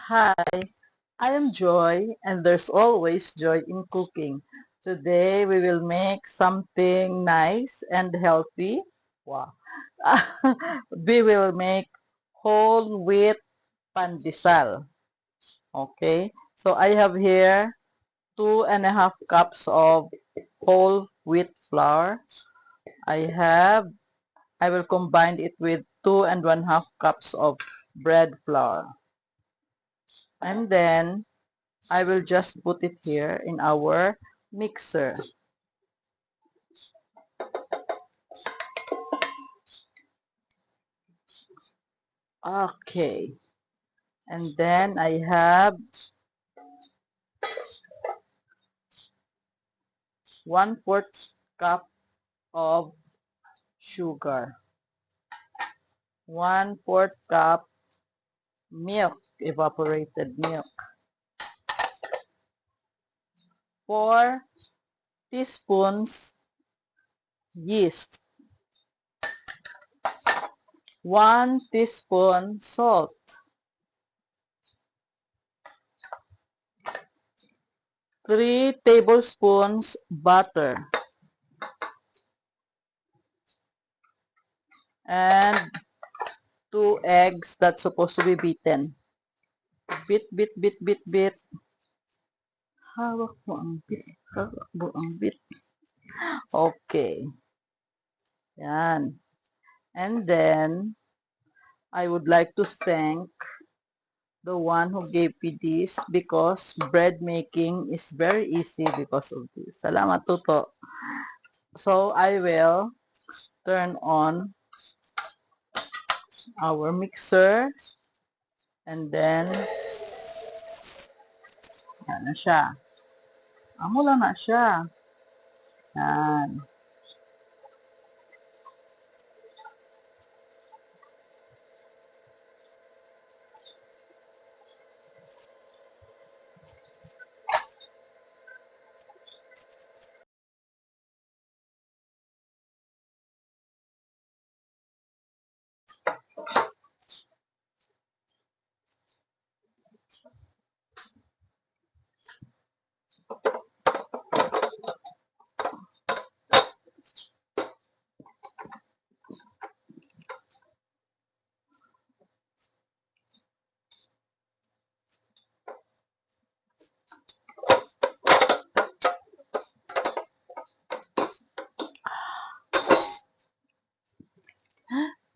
Hi, I am Joy, and there's always joy in cooking. Today we will make something nice and healthy. Wow. We will make whole wheat pandesal. Okay, so I have here 2.5 cups of whole wheat flour. I will combine it with 2.5 cups of bread flour. And then I will just put it here in our mixer. Okay. And then I have 1/4 cup of sugar. 1/4 cup milk, evaporated milk. 4 teaspoons yeast. 1 teaspoon salt. 3 tablespoons butter. And 2 eggs that's supposed to be beaten. Beat, beat, beat, beat, beat. Hawak mo ang bit. Hawak mo ang bit. Okay. Yan. And then, I would like to thank the one who gave me this because bread making is very easy because of this. Salamat, Tuto. So, I will turn on our mixer and then, yan na siya. Amo lang na siya. Yan.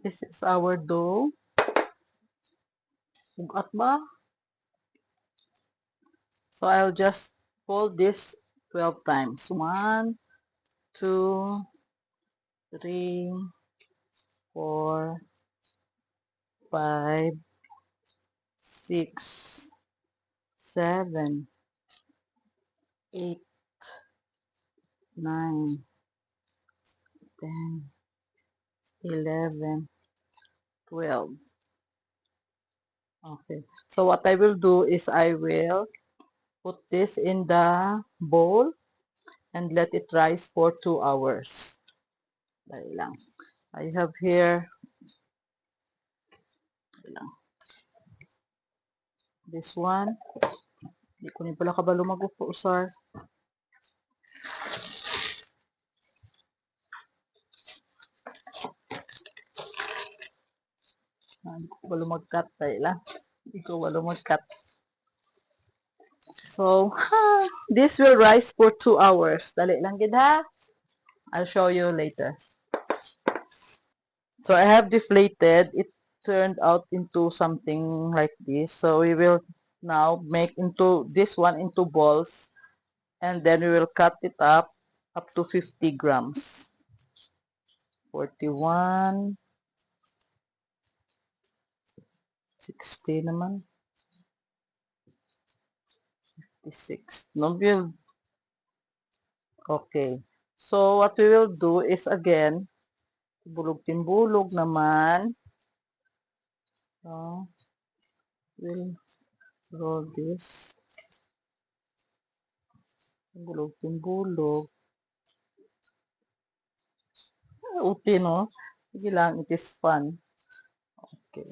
This is our dough. Ugat ba? So I'll just fold this 12 times. 1, 2, 3, 4, 5, 6, 7, 8, 9, 10, 11, 12. Okay. So what I will do is I will put this in the bowl and let it rise for 2 hours. Dali lang. I have here this one. Hindi ko ni pala kabalo mag-usar. Hindi ko kabalo mag-cut. Dali lang. Hindi ko kabalo mag-cut. So, this will rise for 2 hours. Dali lang gid ha. I'll show you later. So I have deflated. It turned out into something like this. So we will now make into this one into balls and then we will cut it up to 50 grams. 41, 60 naman. 56. No, okay. So what we will do is again, bulog-timbulog naman. So, we'll roll this. Bulog-timbulog. Uti, no? Sige lang, it is fun. Okay.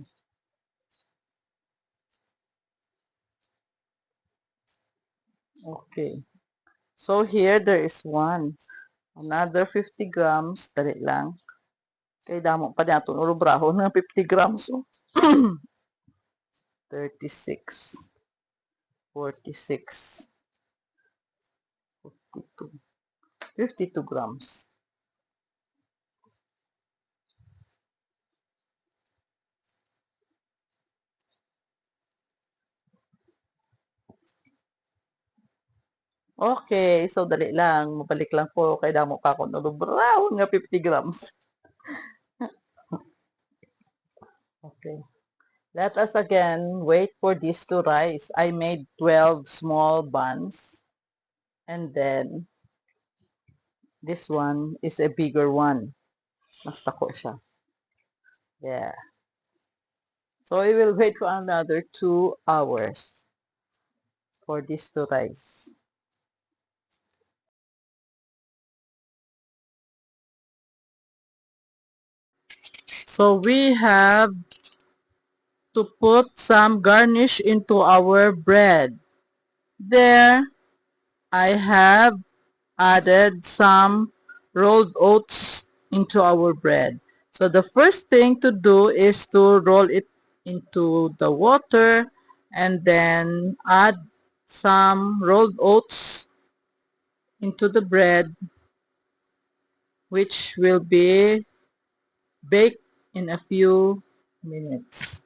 Okay. So here there is one. Another 50 grams. Dali lang. Kay damo pa natin. Urubraho na 50 grams. Oh. 36. 46. 52. 52 grams. Okay, so dali lang. Mabalik lang po kay damo pa ako brown nga 50 grams. Okay. Let us again wait for this to rise. I made 12 small buns. And then, this one is a bigger one. Mas tako siya. Yeah. So we will wait for another 2 hours for this to rise. So we have to put some garnish into our bread. There, I have added some rolled oats into our bread. So the first thing to do is to roll it into the water and then add some rolled oats into the bread, which will be baked in a few minutes.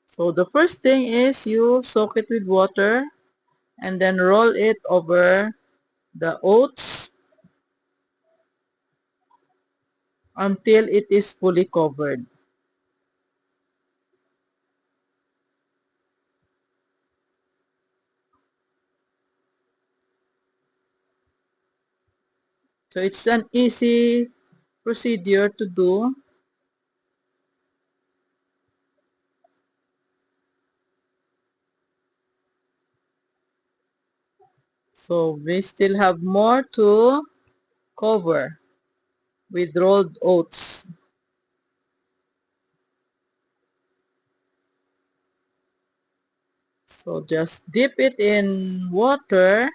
So the first thing is you soak it with water and then roll it over the oats until it is fully covered. So it's an easy procedure to do. So we still have more to cover with rolled oats. So just dip it in water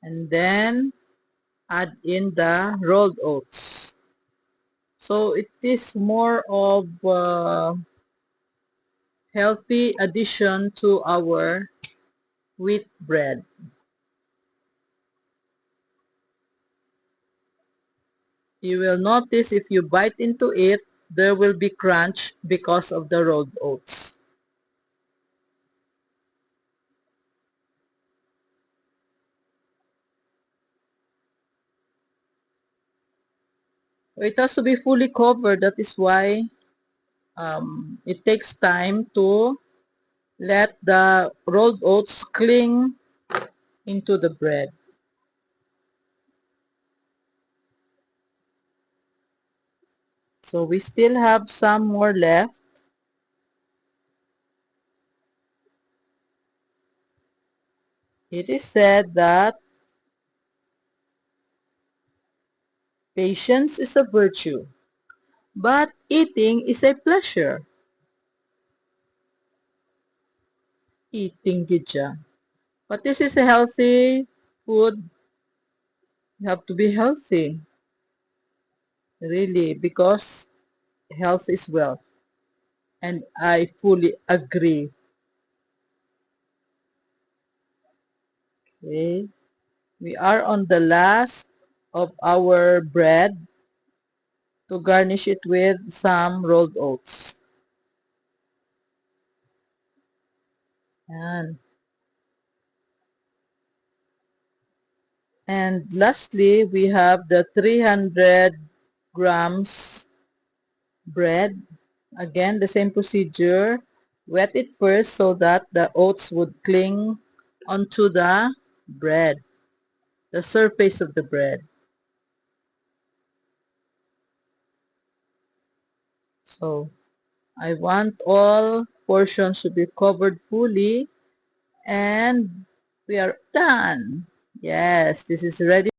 and then add in the rolled oats. So it is more of a healthy addition to our wheat bread. You will notice if you bite into it, there will be crunch because of the rolled oats. It has to be fully covered. That is why it takes time to let the rolled oats cling into the bread. So we still have some more left. It is said that patience is a virtue, but eating is a pleasure. Eating gid siya. But this is a healthy food. You have to be healthy, really, because health is wealth. And I fully agree. Okay. We are on the last of our bread to garnish it with some rolled oats. Yan. And lastly, we have the 300 grams bread. Again, the same procedure. Wet it first so that the oats would cling onto the bread, the surface of the bread. So, I want all portions to be covered fully and we are done. Yes, this is ready.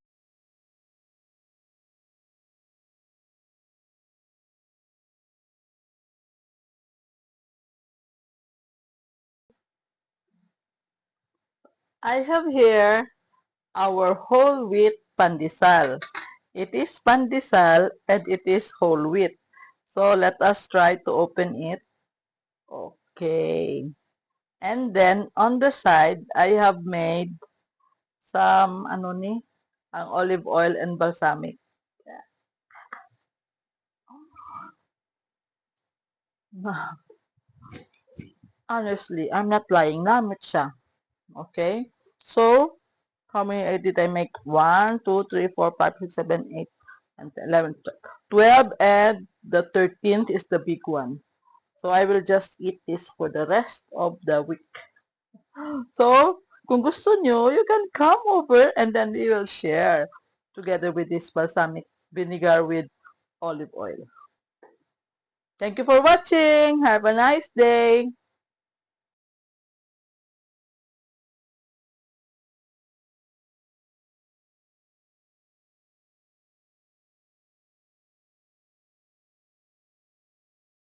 I have here our whole wheat pandesal. It is pandesal and it is whole wheat. So let us try to open it. Okay. And then on the side, I have made some ano ni, ang olive oil and balsamic. Honestly, I'm not lying. Namit siya. Okay? So, how many did I make? 1, 2, 3, 4, 5, 6, 7, 8, and 11, 12, and the 13th is the big one. So, I will just eat this for the rest of the week. So, kung gusto nyo, you can come over and then we will share together with this balsamic vinegar with olive oil. Thank you for watching. Have a nice day.